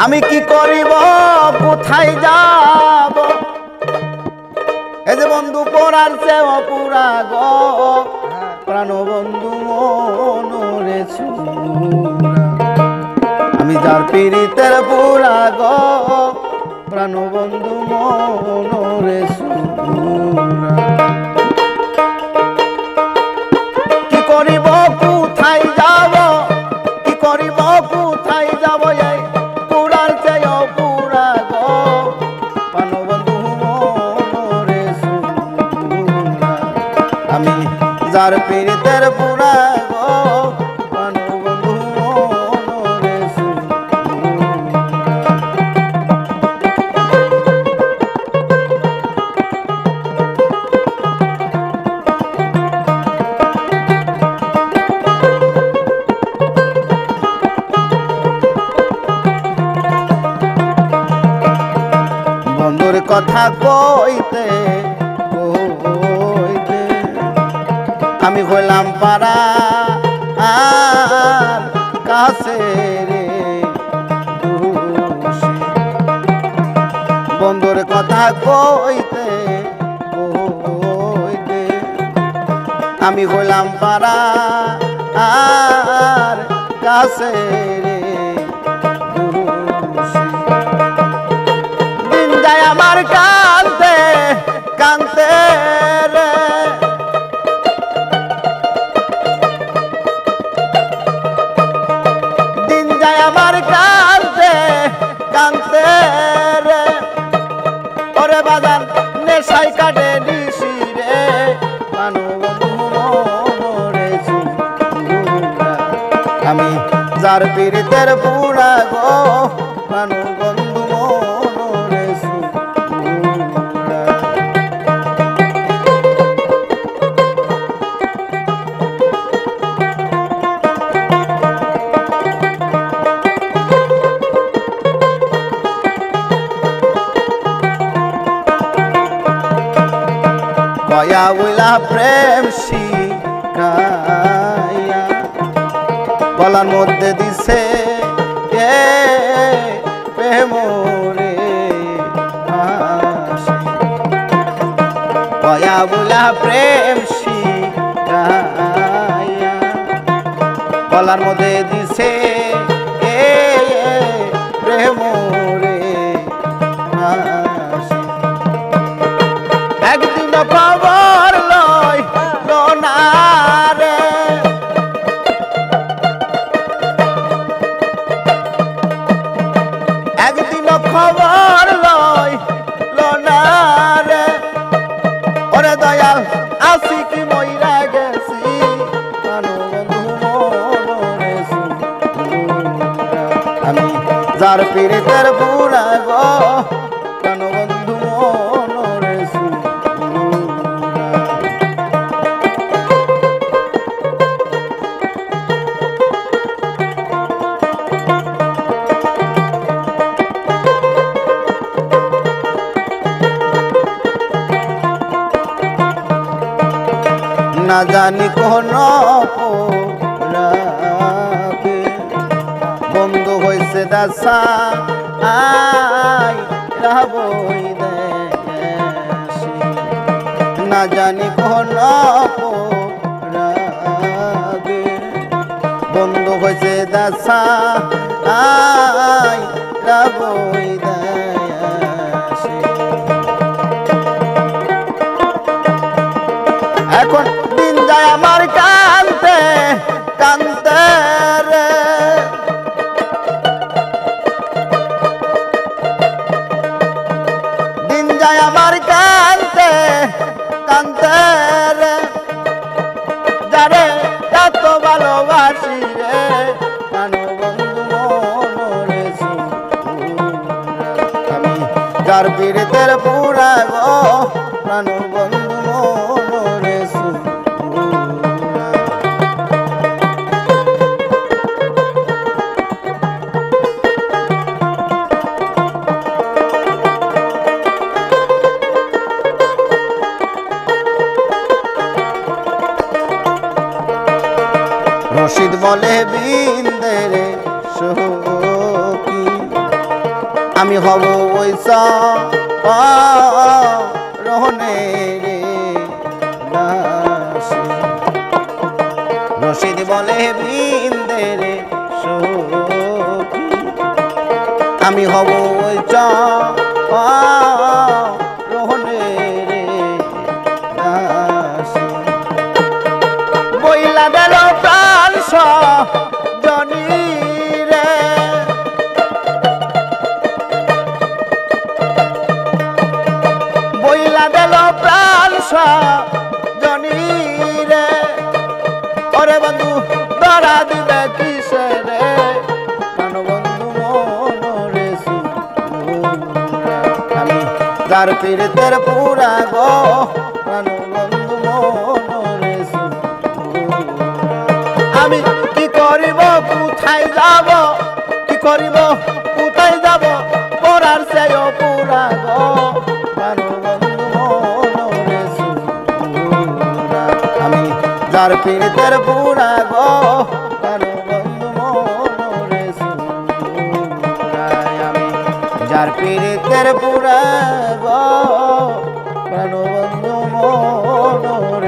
আমি কি করিব কোথায় যাব এই যে বন্ধু পড়ার চেয়ে অপুরা গো প্রাণ বন্ধু মনরে সুরা আমি যার পীড়িতের পুরা গো প্রাণ বন্ধু মনরে সুরা কি করিব কোথায় যাব কি করিব কোথায় যাব এই পুরার চেয়ে পুরা গো প্রাণ বন্ধু মনরে সুরা আমি যার পীড়িতের পুরা গো প্রাণ বন্ধু মনরে সুরা বন্ধুর কথা কইতে কইতে আমি হইলাম পাড়া আর কাছে রে বন্ধুর কথা কইতে কইতে আমি হইলাম পাড়া আর কাছে রে দিন যায় আমার কাঁদতে কাঁদতে রে দিন যায় আমার কাঁদতে কাঁদতে রে ওরে বাজার নেশাই কাটে নিশি রে প্রাণ বন্ধু মনরে সুরা আমি যার পীড়িতের পুরা গো প্রাণ বন্ধু মনরে সুরা কয়া উইলা প্রেম শিখাইয়া গলার মধ্যে দিছে প্রেমরে কয়া উইলা প্রেম শিখাইয়া গলার মধ্যে দিছে প্রেমরে একদিন খবর লই না রে একদিন খবর লই না রে ওরে দয়াল আসি কি মইরা গেছি প্রাণ বন্ধু মনরে সুরা আমি যার পীড়িতের পুরা গো প্রাণ বন্ধু মনরে সুরা না জানি কোন অপরাধে বন্ধু হইছে দাসা আই রাবই দেশে না জানি কোন অপরাধে বন্ধু হইছে দাসা আই রাবই দেশে এখন দিন যায় আমার কাঁদতে কাঁদতে রে দিন যায় আমার কাঁদতে কাঁদতে রে যারে এত ভালোবাসি রে প্রাণ বন্ধু মনরে সুরা আমি যার পীড়িতের পুরা গো প্রাণ বন্ধু মনরে সুরা রশিদ বলে বিন্দের সখী আমি হব ওই রহনে রে দাসী। রশিদ বলে বৃন্দের সখী আমি হব ওই রহনে রে দাসী। বইলা গেল প্রাণ জনি রে বইলা গেল প্রাণ জনি রে ওরে বন্ধু ধরা দিবে কিসে রে প্রাণ বন্ধু মনরে আমি যার পীড়িতের পুরা গো প্রাণ বন্ধু মনরে আমি কি করিব কোথায় যাব কি করিব কোথায় যাব পড়ার চেয়ে পুরা গো প্রাণ বন্ধু মনরে আমি যার পীড়িতের পুরা গো প্রাণ বন্ধু মনরে আমি যার পীড়িতের পুরা গো প্রাণ বন্ধু মনরে